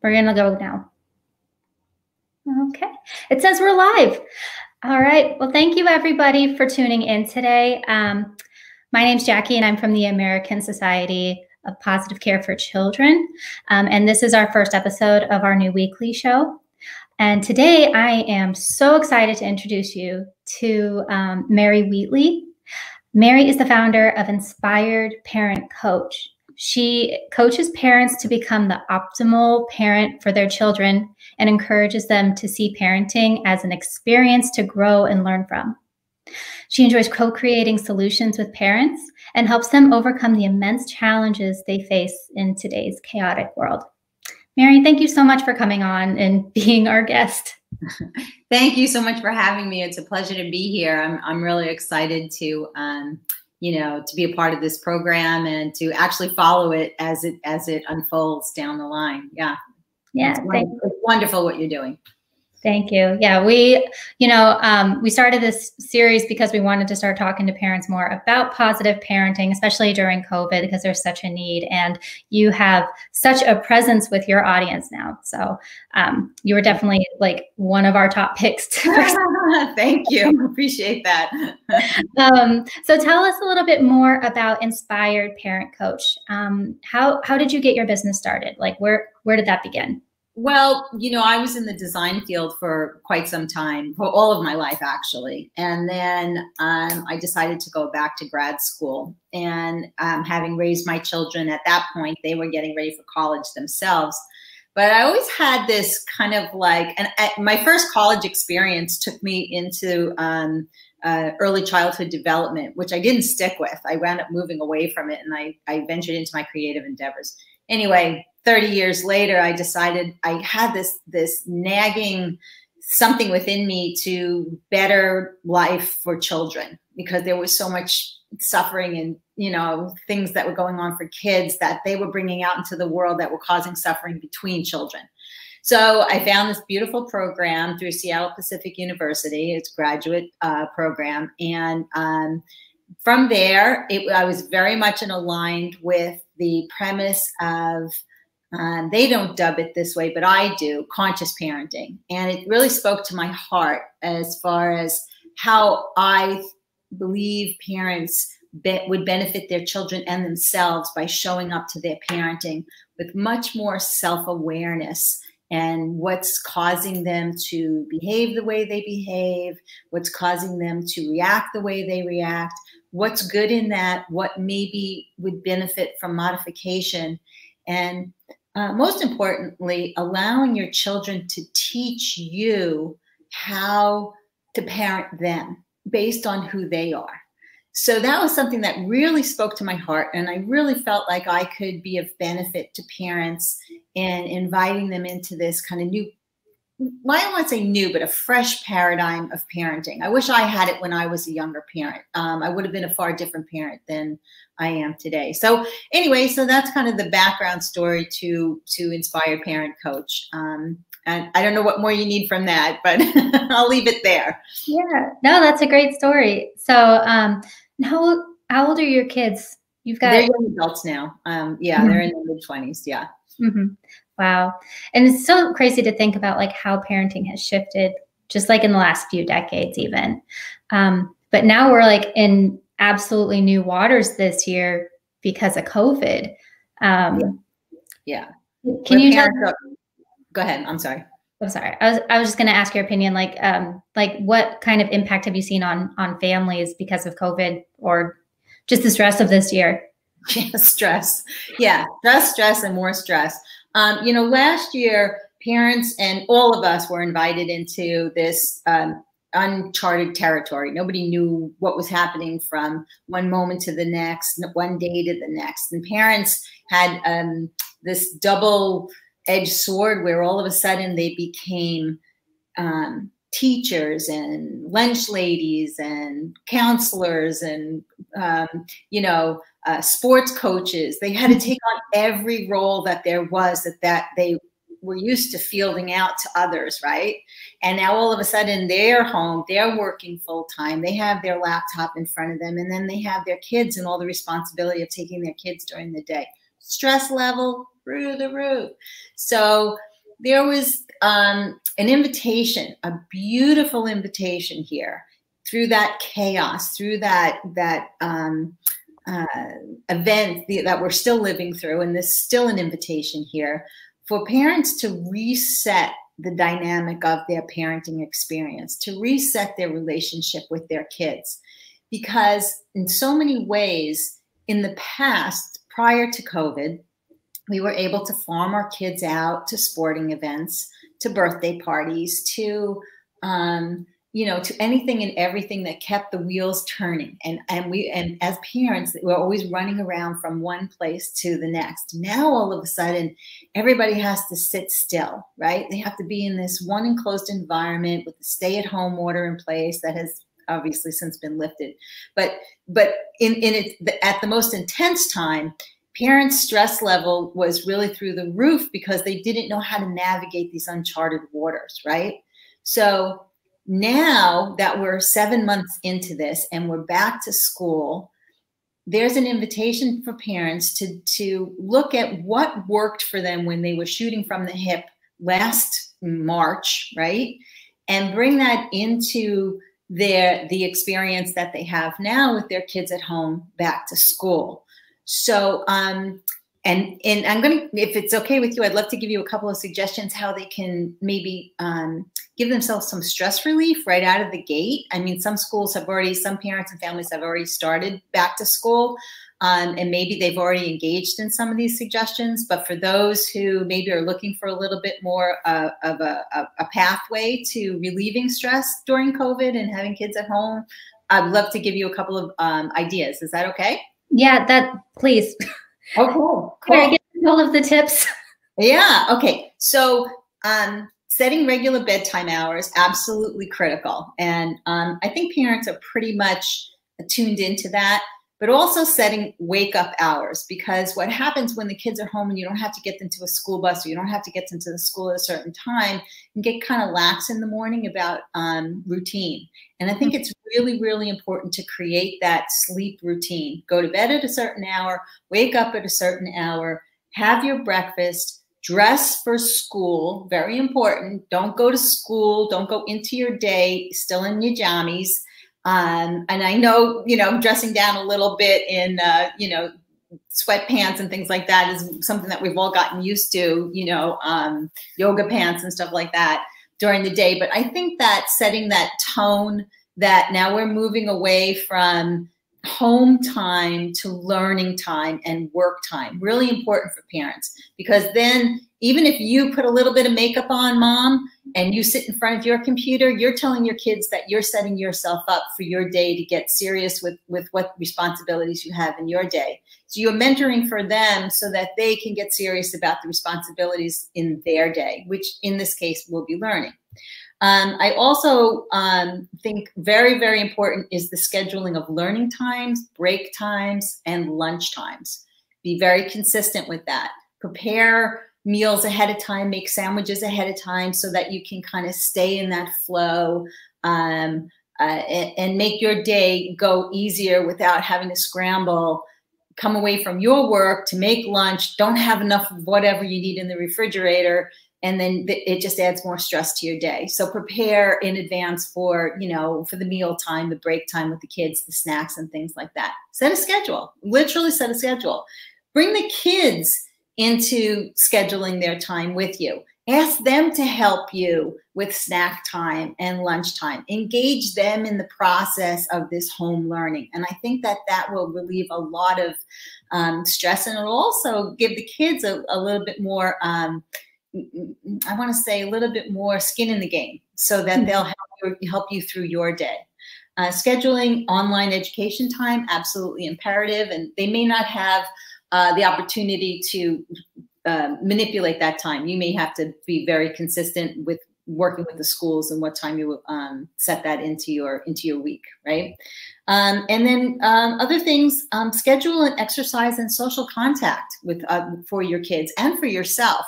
We're going to go now. Okay. It says we're live. All right. Well, thank you everybody for tuning in today. My name's Jackie and I'm from the American Society of Positive Care for Children. And this is our first episode of our new weekly show. And today I am so excited to introduce you to Mary Wheatley. Mary is the founder of Inspired Parent Coach. She coaches parents to become the optimal parent for their children and encourages them to see parenting as an experience to grow and learn from. She enjoys co-creating solutions with parents and helps them overcome the immense challenges they face in today's chaotic world. Mary, thank you so much for coming on and being our guest. Thank you so much for having me. It's a pleasure to be here. I'm really excited to to be a part of this program and to actually follow it as it unfolds down the line. Yeah. Yeah. It's wonderful what you're doing. Thank you. Yeah, we started this series because we wanted to start talking to parents more about positive parenting, especially during COVID, because there's such a need. And you have such a presence with your audience now. So you were definitely like one of our top picks. Thank you. Appreciate that. So tell us a little bit more about Inspired Parent Coach. How did you get your business started? Like where did that begin? Well, I was in the design field for quite some time, for all of my life, actually. And then I decided to go back to grad school. And having raised my children at that point, they were getting ready for college themselves. But I always had this kind of like, and my first college experience took me into early childhood development, which I didn't stick with. I wound up moving away from it, and I ventured into my creative endeavors. Anyway, 30 years later, I decided I had this nagging something within me to better life for children, because there was so much suffering and, things that were going on for kids that they were bringing out into the world that were causing suffering between children. So I found this beautiful program through Seattle Pacific University. It's a graduate program. And from there, I was very much aligned with the premise of, they don't dub it this way, but I do, conscious parenting. And it really spoke to my heart as far as how I believe parents would benefit their children and themselves by showing up to their parenting with much more self-awareness and what's causing them to behave the way they behave, what's causing them to react the way they react, what's good in that, what maybe would benefit from modification. And most importantly, allowing your children to teach you how to parent them based on who they are. So that was something that really spoke to my heart. And I really felt like I could be of benefit to parents in inviting them into this kind of new, well, I don't want to say new, but a fresh paradigm of parenting. I wish I had it when I was a younger parent. I would have been a far different parent than I am today. So anyway, so that's kind of the background story to Inspired Parent Coach. And I don't know what more you need from that, but I'll leave it there. Yeah, no, that's a great story. So how old are your kids? They're young adults now. Yeah, they're in their mid-20s. Yeah. Mm-hmm. Wow. And it's so crazy to think about like how parenting has shifted just like in the last few decades even. But now we're like in absolutely new waters this year because of COVID. Yeah. Can you tell? Go ahead. I'm sorry. I'm sorry. I was just going to ask your opinion, like what kind of impact have you seen on families because of COVID or just the stress of this year? Yeah, stress. Yeah, stress, and more stress. Last year, parents and all of us were invited into this uncharted territory. Nobody knew what was happening from one moment to the next, one day to the next. And parents had this double-edged sword where all of a sudden they became teachers and lunch ladies and counselors and, sports coaches. They had to take on every role that there was that they were used to fielding out to others, right? And now all of a sudden they're home, they're working full time, they have their laptop in front of them, and then they have their kids and all the responsibility of taking their kids during the day. Stress level through the roof. So there was an invitation, a beautiful invitation here, through that chaos, through that event that we're still living through, and there's still an invitation here for parents to reset the dynamic of their parenting experience, to reset their relationship with their kids. Because in so many ways, in the past, prior to COVID, we were able to farm our kids out to sporting events, to birthday parties, to to anything and everything that kept the wheels turning. And as parents, we're always running around from one place to the next. Now, all of a sudden, everybody has to sit still, right? They have to be in this one enclosed environment with the stay-at-home order in place that has obviously since been lifted. But at the most intense time, parents' stress level was really through the roof because they didn't know how to navigate these uncharted waters, right? So now that we're 7 months into this and we're back to school, there's an invitation for parents to look at what worked for them when they were shooting from the hip last March, right? And bring that into the experience that they have now with their kids at home back to school. So, and I'm going to, if it's okay with you, I'd love to give you a couple of suggestions how they can maybe give themselves some stress relief right out of the gate. I mean, some parents and families have already started back to school, and maybe they've already engaged in some of these suggestions. But for those who maybe are looking for a little bit more of a pathway to relieving stress during COVID and having kids at home, I'd love to give you a couple of ideas. Is that okay? Yeah, please. Oh, cool. Can I get all of the tips? Yeah. Okay. So, setting regular bedtime hours, absolutely critical. And I think parents are pretty much tuned into that, but also setting wake up hours, because what happens when the kids are home and you don't have to get them to a school bus, or you don't have to get them to the school at a certain time, and get kind of lax in the morning about routine. And I think it's really, really important to create that sleep routine. Go to bed at a certain hour, wake up at a certain hour, have your breakfast, dress for school, very important. Don't go to school, don't go into your day still in your jammies. And I know, dressing down a little bit in, sweatpants and things like that is something that we've all gotten used to, yoga pants and stuff like that during the day. But I think that setting that tone that now we're moving away from home time to learning time and work time, really important for parents, because then even if you put a little bit of makeup on, mom, and you sit in front of your computer, you're telling your kids that you're setting yourself up for your day to get serious with what responsibilities you have in your day. So you're mentoring for them so that they can get serious about the responsibilities in their day, which in this case will be learning. I also think very, very important is the scheduling of learning times, break times, and lunch times. Be very consistent with that. Prepare meals ahead of time, make sandwiches ahead of time so that you can kind of stay in that flow and make your day go easier without having to scramble, come away from your work to make lunch, don't have enough of whatever you need in the refrigerator, and then it just adds more stress to your day. So prepare in advance for the meal time, the break time with the kids, the snacks and things like that. Set a schedule, literally set a schedule. Bring the kids into scheduling their time with you. Ask them to help you with snack time and lunch time. Engage them in the process of this home learning. And I think that will relieve a lot of stress, and it'll also give the kids a little bit more, I want to say a little bit more skin in the game, so that they'll help you through your day. Scheduling online education time, absolutely imperative. And they may not have the opportunity to manipulate that time. You may have to be very consistent with working with the schools and what time you set that into your week, right? And then other things, schedule an exercise and social contact with for your kids and for yourself.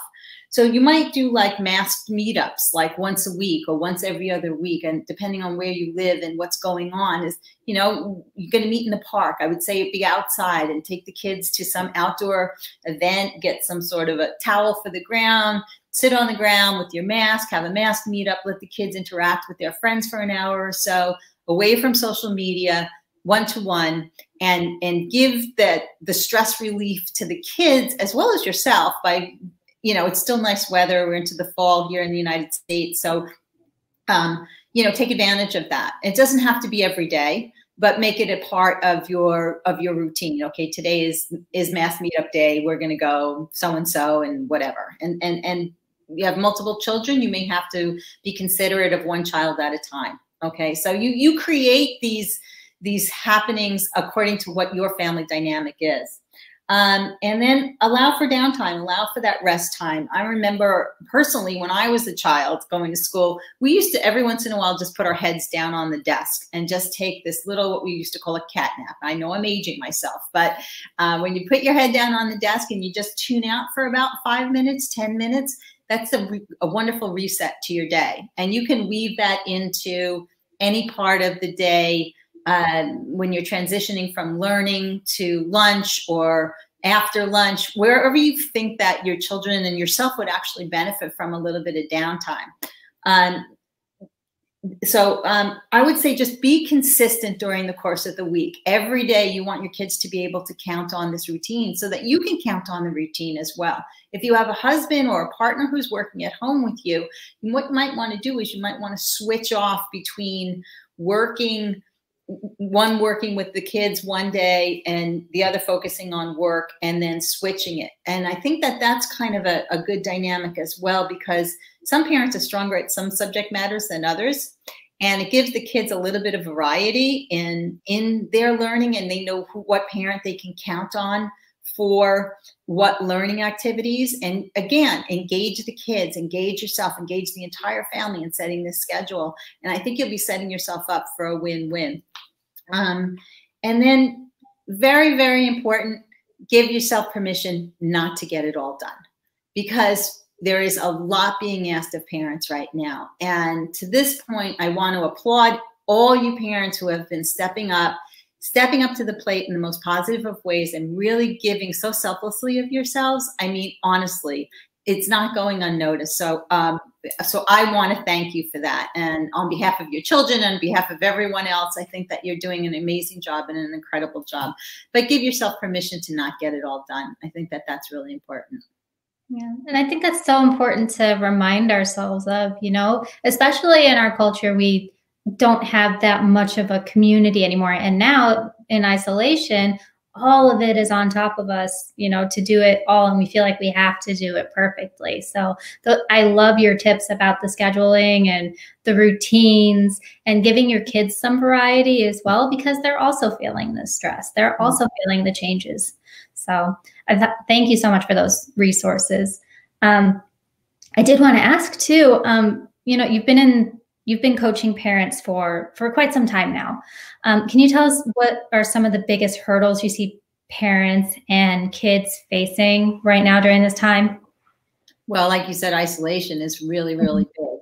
So you might do like masked meetups, like once a week or once every other week. And depending on where you live and what's going on is, you're going to meet in the park. I would say be outside and take the kids to some outdoor event, get some sort of a towel for the ground, sit on the ground with your mask, have a mask meetup, let the kids interact with their friends for an hour or so, away from social media, one-to-one, and give the stress relief to the kids as well as yourself by, you know, it's still nice weather. We're into the fall here in the United States. So, you know, take advantage of that. It doesn't have to be every day, but make it a part of your routine. Okay, today is mass meetup day. We're going to go so-and-so and whatever. And you have multiple children, you may have to be considerate of one child at a time. Okay, so you create these happenings according to what your family dynamic is. And then allow for downtime, allow for that rest time. I remember personally when I was a child going to school, we used to every once in a while just put our heads down on the desk and just take this little, what we used to call a cat nap. I know I'm aging myself, but when you put your head down on the desk and you just tune out for about 5 minutes, 10 minutes, that's a wonderful reset to your day. And you can weave that into any part of the day when you're transitioning from learning to lunch or after lunch, wherever you think that your children and yourself would actually benefit from a little bit of downtime. So I would say just be consistent during the course of the week. Every day you want your kids to be able to count on this routine so that you can count on the routine as well. If you have a husband or a partner who's working at home with you, what you might want to do is you might want to switch off between working with the kids one day and the other focusing on work and then switching it. And I think that that's kind of a good dynamic as well, because some parents are stronger at some subject matters than others. And it gives the kids a little bit of variety in their learning, and they know what parent they can count on for what learning activities. And again, engage the kids, engage yourself, engage the entire family in setting this schedule. And I think you'll be setting yourself up for a win-win. And then very, very important, give yourself permission not to get it all done, because there is a lot being asked of parents right now. And to this point, I want to applaud all you parents who have been stepping up to the plate in the most positive of ways and really giving so selflessly of yourselves. I mean, honestly, it's not going unnoticed. So, so I want to thank you for that. And on behalf of your children and on behalf of everyone else, I think that you're doing an amazing job and an incredible job. But give yourself permission to not get it all done. I think that that's really important. Yeah, and I think that's so important to remind ourselves of, you know, especially in our culture, we don't have that much of a community anymore. And now in isolation, all of it is on top of us, you know, to do it all. And we feel like we have to do it perfectly. So I love your tips about the scheduling and the routines and giving your kids some variety as well, because they're also feeling the stress. They're also feeling the changes. So thank you so much for those resources. I did want to ask too, you know, you've been coaching parents for quite some time now. Can you tell us what are some of the biggest hurdles you see parents and kids facing right now during this time? Well, like you said, isolation is really, really big.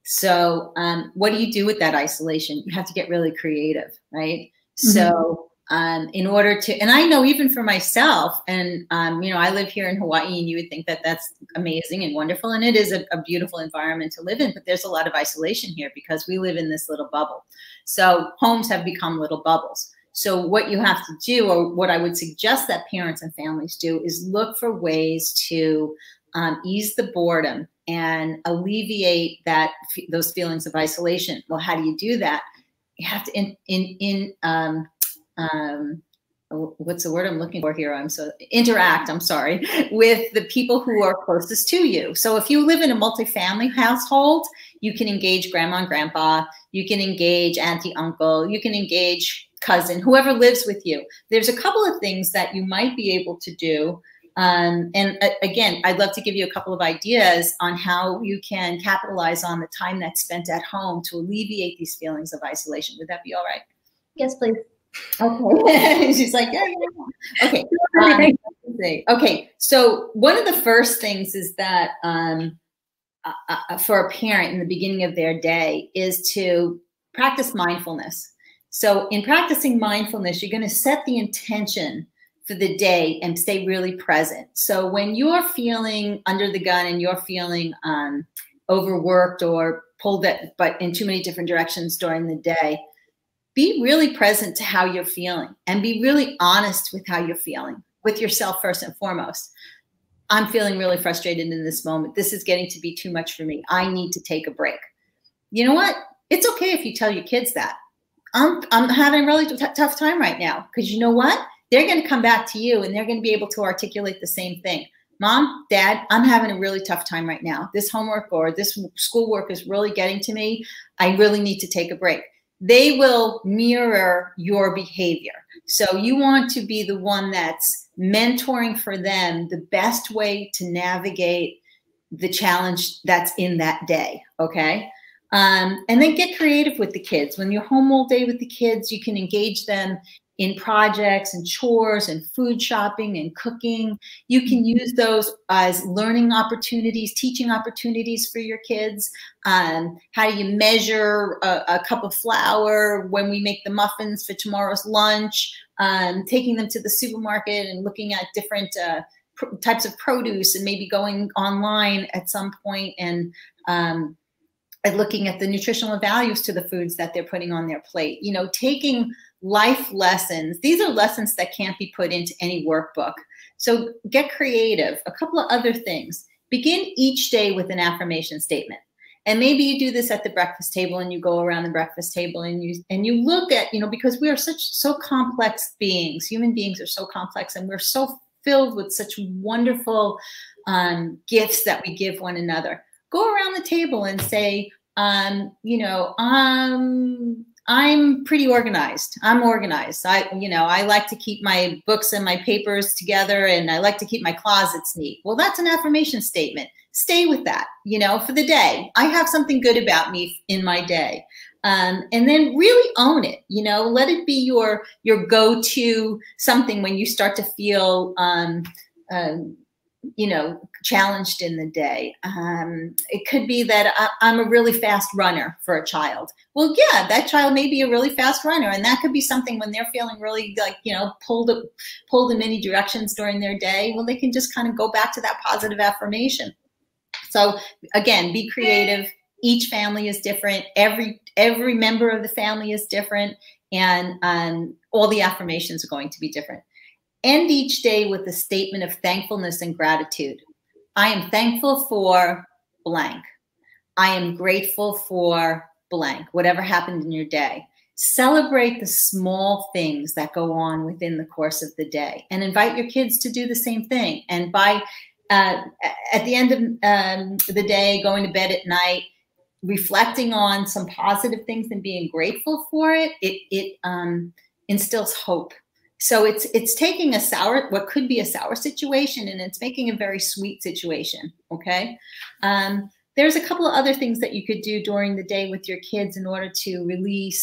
So what do you do with that isolation? You have to get really creative, right? So in order to, and I know even for myself, and you know, I live here in Hawaii, and you would think that that's amazing and wonderful, and it is a beautiful environment to live in, but there's a lot of isolation here because we live in this little bubble. So homes have become little bubbles. So what you have to do, or what I would suggest that parents and families do, is look for ways to ease the boredom and alleviate those feelings of isolation. Well, how do you do that? You have to what's the word I'm looking for here? Interact with the people who are closest to you. So if you live in a multifamily household, you can engage grandma and grandpa, you can engage auntie, uncle, you can engage cousin, whoever lives with you. There's a couple of things that you might be able to do. And again, I'd love to give you a couple of ideas on how you can capitalize on the time that's spent at home to alleviate these feelings of isolation. Would that be all right? Yes, please. Okay. She's like, yeah. Okay. Okay. So one of the first things is that for a parent in the beginning of their day is to practice mindfulness. So in practicing mindfulness, you're going to set the intention for the day and stay really present. So when you're feeling under the gun and you're feeling overworked or pulled but in too many different directions during the day, be really present to how you're feeling and be really honest with how you're feeling with yourself first and foremost. I'm feeling really frustrated in this moment. This is getting to be too much for me. I need to take a break. You know what? It's okay if you tell your kids that. I'm having a really tough time right now, because you know what? They're going to come back to you and they're going to be able to articulate the same thing. Mom, Dad, I'm having a really tough time right now. This homework or this schoolwork is really getting to me. I really need to take a break. They will mirror your behavior. So you want to be the one that's mentoring for them the best way to navigate the challenge that's in that day, okay? And then get creative with the kids. When you're home all day with the kids, you can engage them in projects and chores and food shopping and cooking. You can use those as learning opportunities, teaching opportunities for your kids. How do you measure a cup of flour when we make the muffins for tomorrow's lunch? Taking them to the supermarket and looking at different types of produce, and maybe going online at some point and looking at the nutritional values to the foods that they're putting on their plate. You know, taking life lessons. These are lessons that can't be put into any workbook. So get creative. A couple of other things. Begin each day with an affirmation statement. And maybe you do this at the breakfast table and you go around the breakfast table and you look at, you know, because we are so complex beings. Human beings are so complex, and we're so filled with such wonderful gifts that we give one another. Go around the table and say, you know, I'm pretty organized. I'm organized. I like to keep my books and my papers together, and I like to keep my closets neat. Well, that's an affirmation statement. Stay with that, you know, for the day. I have something good about me in my day. And then really own it, you know, let it be your go-to something when you start to feel, you know, challenged in the day. It could be that I'm a really fast runner for a child. Well, yeah, that child may be a really fast runner, and that could be something when they're feeling really like, you know, pulled in many directions during their day. Well, they can just kind of go back to that positive affirmation. So again, be creative. Each family is different. Every member of the family is different, and all the affirmations are going to be different. End each day with a statement of thankfulness and gratitude. I am thankful for blank. I am grateful for blank, whatever happened in your day. Celebrate the small things that go on within the course of the day, and invite your kids to do the same thing. And by at the end of the day, going to bed at night, reflecting on some positive things and being grateful for it, it instills hope. So it's taking what could be a sour situation, and it's making a very sweet situation, okay? There's a couple of other things that you could do during the day with your kids in order to release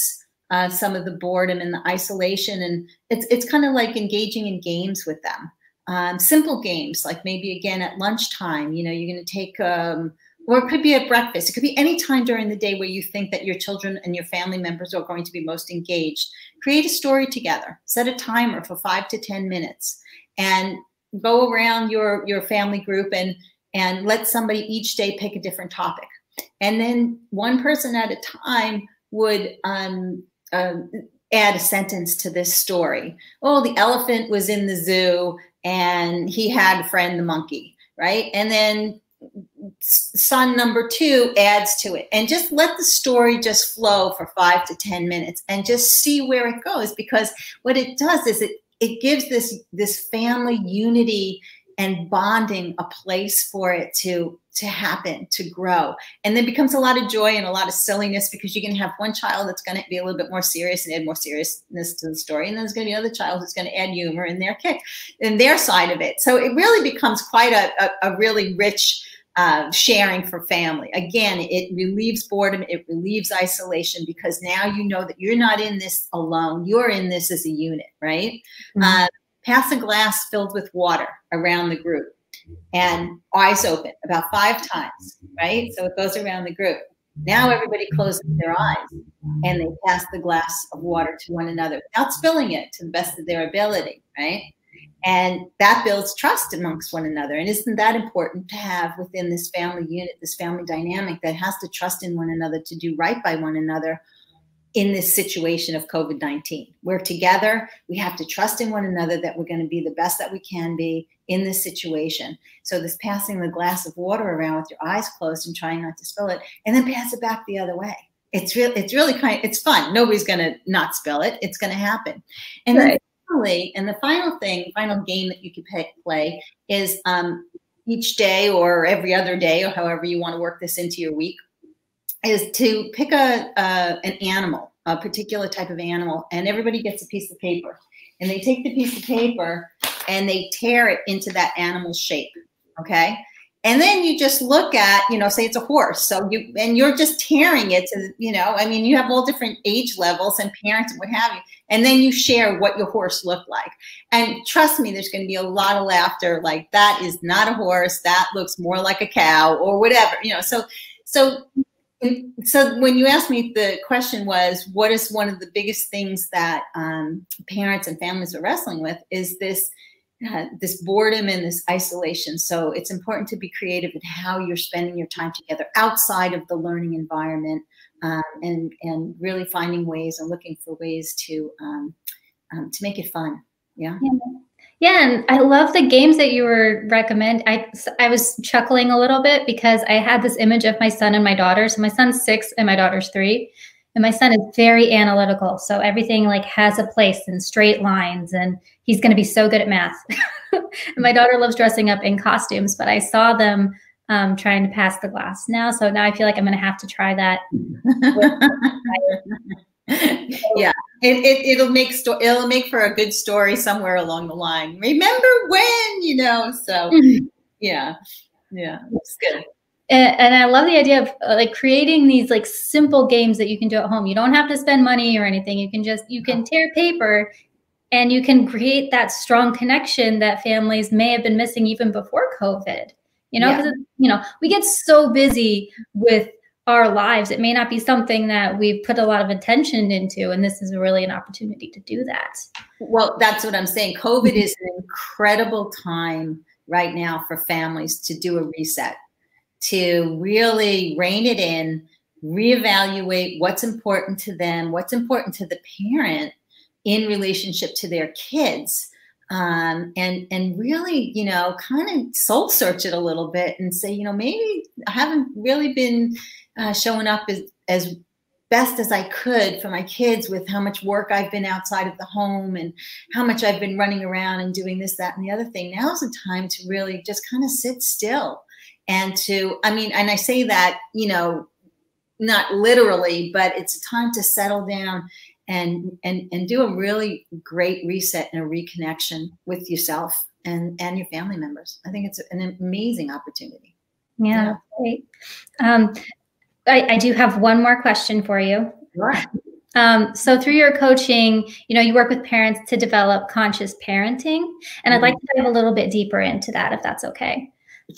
some of the boredom and the isolation. And it's kind of like engaging in games with them. Simple games, like maybe again at lunchtime, you know, you're going to take, or it could be at breakfast. It could be any time during the day where you think that your children and your family members are going to be most engaged. Create a story together. Set a timer for 5 to 10 minutes and go around your family group and let somebody each day pick a different topic. And then one person at a time would add a sentence to this story. Oh, the elephant was in the zoo and he had a friend, the monkey, right? And then son number 2 adds to it, and just let the story just flow for 5 to 10 minutes and just see where it goes. Because what it does is it gives this family unity and bonding a place for it to happen, to grow. And then becomes a lot of joy and a lot of silliness, because you're going to have one child that's going to be a little bit more serious and add more seriousness to the story. And then there's going to be another child who's going to add humor in their side of it. So it really becomes quite a really rich sharing for family. Again, it relieves boredom, it relieves isolation, because now you know that you're not in this alone. You're in this as a unit, right? Mm-hmm. Pass a glass filled with water around the group and eyes open about 5 times, right? So it goes around the group. Now everybody closes their eyes and they pass the glass of water to one another without spilling it, to the best of their ability, right? And that builds trust amongst one another. And isn't that important to have within this family unit, this family dynamic that has to trust in one another to do right by one another in this situation of COVID-19? We're together. We have to trust in one another that we're going to be the best that we can be in this situation. So this passing the glass of water around with your eyes closed and trying not to spill it, and then pass it back the other way. It's really it's fun. Nobody's going to not spill it. It's going to happen. And then finally, and the final game that you can play is each day or every other day, or however you want to work this into your week, is to pick an animal, a particular type of animal, and everybody gets a piece of paper. And they take the piece of paper and they tear it into that animal's shape, okay? And then you just look at, say it's a horse. So you're just tearing it to, you have all different age levels and parents and what have you. And then you share what your horse looked like. And trust me, there's going to be a lot of laughter. Like, that is not a horse. That looks more like a cow or whatever, So when you asked me, the question was, what is one of the biggest things that parents and families are wrestling with, is this boredom and this isolation. So it's important to be creative in how you're spending your time together outside of the learning environment, and really finding ways and looking for ways to make it fun. Yeah. Yeah, and I love the games that you were recommending. I was chuckling a little bit because I had this image of my son and my daughter. So my son's 6 and my daughter's 3. And my son is very analytical. So everything like has a place and straight lines, and he's going to be so good at math. And my daughter loves dressing up in costumes, but I saw them trying to pass the glass now. So now I feel like I'm going to have to try that. Yeah, it'll make for a good story somewhere along the line. Remember when, so yeah, it's good. And I love the idea of like creating these like simple games that you can do at home. You don't have to spend money or anything. You can tear paper, and you can create that strong connection that families may have been missing even before COVID. Because we get so busy with our lives. It may not be something that we've put a lot of attention into, and this is really an opportunity to do that. Well, that's what I'm saying. COVID is an incredible time right now for families to do a reset, to really rein it in, reevaluate what's important to them, what's important to the parent in relationship to their kids, and really, kind of soul search it a little bit and say, maybe I haven't really been showing up as best as I could for my kids, with how much work I've been outside of the home and how much I've been running around and doing this, that, and the other thing. Now's the time to really just kind of sit still and and I say that, not literally, but it's a time to settle down and do a really great reset and a reconnection with yourself and your family members. I think it's an amazing opportunity. Yeah. Great. I do have one more question for you. Sure. So through your coaching, you work with parents to develop conscious parenting, and I'd like to dive a little bit deeper into that, if that's okay.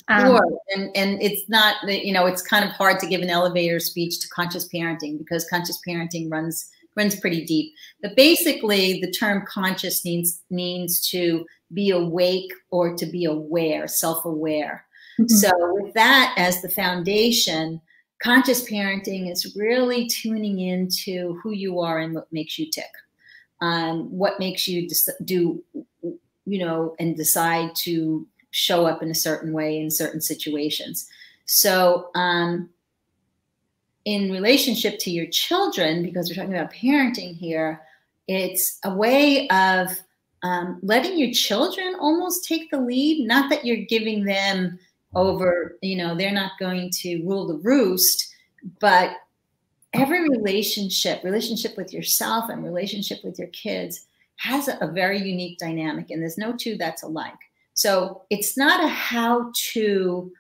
Sure. And it's not, it's kind of hard to give an elevator speech to conscious parenting, because conscious parenting runs pretty deep. But basically, the term conscious means to be awake or to be aware, self-aware. So with that as the foundation, conscious parenting is really tuning into who you are and what makes you tick, what makes you do, and decide to show up in a certain way in certain situations. So in relationship to your children, because we're talking about parenting here, it's a way of letting your children almost take the lead. Not that you're giving them over, they're not going to rule the roost, but every relationship with yourself and relationship with your kids has a very unique dynamic, and there's no two that's alike. So it's not a how-to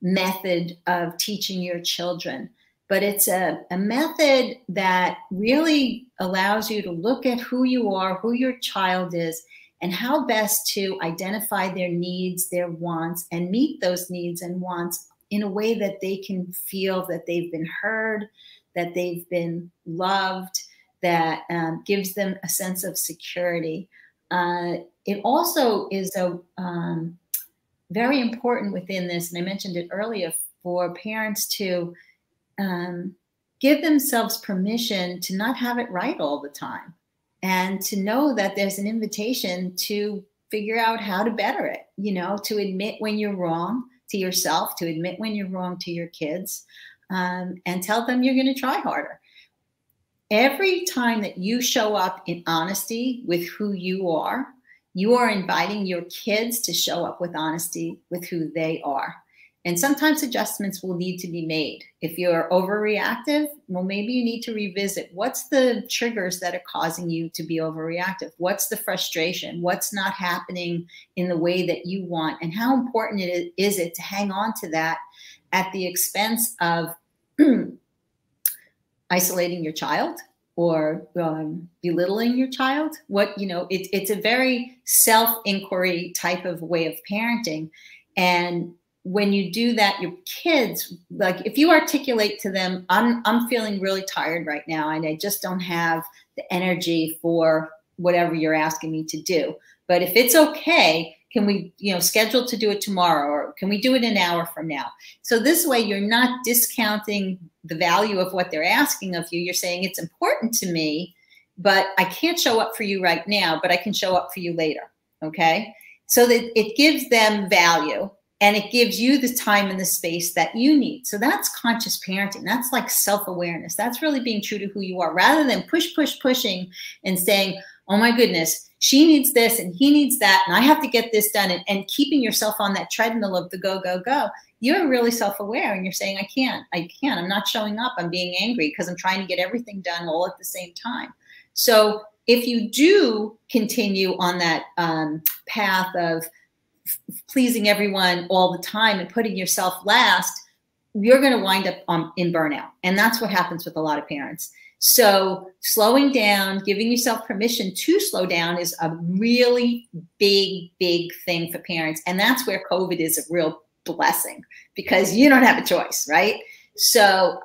method of teaching your children, but it's a method that really allows you to look at who you are, who your child is, and how best to identify their needs, their wants, and meet those needs and wants in a way that they can feel that they've been heard, that they've been loved, that gives them a sense of security. it also is a very important within this, and I mentioned it earlier, for parents to give themselves permission to not have it right all the time, and to know that there's an invitation to figure out how to better it, you know, to admit when you're wrong to yourself, to admit when you're wrong to your kids, and tell them you're going to try harder. Every time that you show up in honesty with who you are inviting your kids to show up with honesty with who they are. And sometimes adjustments will need to be made. If you're overreactive, well, maybe you need to revisit what's the triggers that are causing you to be overreactive? What's the frustration? What's not happening in the way that you want? And how important is it to hang on to that at the expense of isolating your child or belittling your child? It's a very self-inquiry type of way of parenting. And when you do that, your kids, like if you articulate to them, I'm feeling really tired right now, and I just don't have the energy for whatever you're asking me to do. But if it's okay, can we, schedule to do it tomorrow, or can we do it an hour from now? So this way you're not discounting the value of what they're asking of you. You're saying it's important to me, but I can't show up for you right now, but I can show up for you later. Okay. So that it gives them value, and it gives you the time and the space that you need. So that's conscious parenting. That's like self-awareness. That's really being true to who you are, rather than pushing and saying, oh my goodness, she needs this and he needs that, and I have to get this done, and keeping yourself on that treadmill of the go, go, go. You're really self-aware, and you're saying, I can't, I'm not showing up. I'm being angry because I'm trying to get everything done all at the same time. So if you do continue on that path of pleasing everyone all the time and putting yourself last, you're going to wind up in burnout. And that's what happens with a lot of parents. So slowing down, giving yourself permission to slow down is a really big, big thing for parents. And that's where COVID is a real blessing, because you don't have a choice, right? So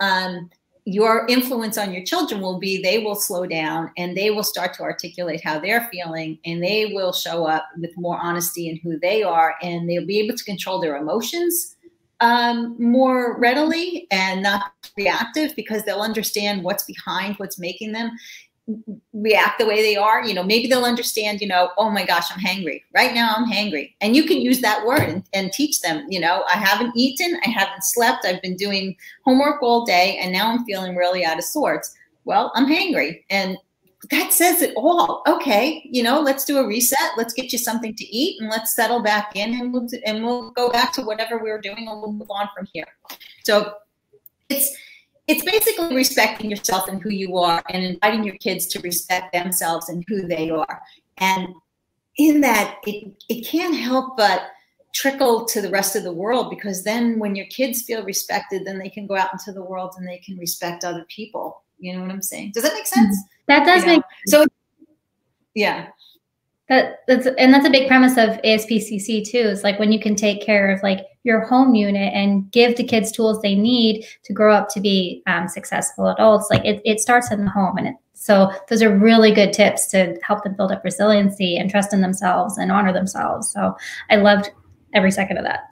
your influence on your children will be, they will slow down and they will start to articulate how they're feeling, and they will show up with more honesty in who they are, and they'll be able to control their emotions more readily and not reactive, because they'll understand what's behind what's making them react the way they are. Maybe they'll understand, oh my gosh, I'm hangry. Right now I'm hangry. And you can use that word and teach them, I haven't eaten, I haven't slept, I've been doing homework all day, and now I'm feeling really out of sorts. Well, I'm hangry. And that says it all. Okay, let's do a reset. Let's get you something to eat, and let's settle back in, and we'll go back to whatever we were doing, and we'll move on from here. So it's basically respecting yourself and who you are, and inviting your kids to respect themselves and who they are. And in that, it can't help but trickle to the rest of the world, because then when your kids feel respected, then they can go out into the world and they can respect other people. You know what I'm saying? Does that make sense? That does make sense. So, yeah. That's a big premise of ASPCC too, is like when you can take care of like your home unit and give the kids tools they need to grow up to be successful adults. Like it starts in the home. And so those are really good tips to help them build up resiliency and trust in themselves and honor themselves. So I loved every second of that.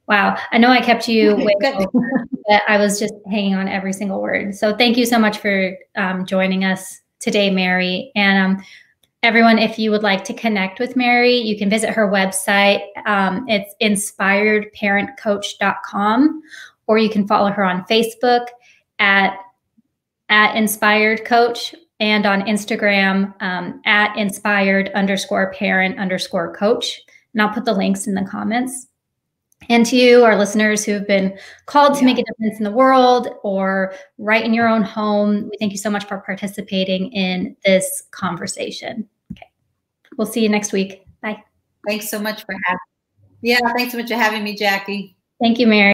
Wow. I know I kept you waiting, but I was just hanging on every single word. So thank you so much for joining us today, Mary. And everyone, if you would like to connect with Mary, you can visit her website. It's inspiredparentcoach.com, or you can follow her on Facebook at Inspired Coach, and on Instagram at inspired_parent_coach. And I'll put the links in the comments. And to you, our listeners who have been called to make a difference in the world or right in your own home, we thank you so much for participating in this conversation. Okay. We'll see you next week. Bye. Thanks so much for having me. Thanks so much for having me, Jackie. Thank you, Mary.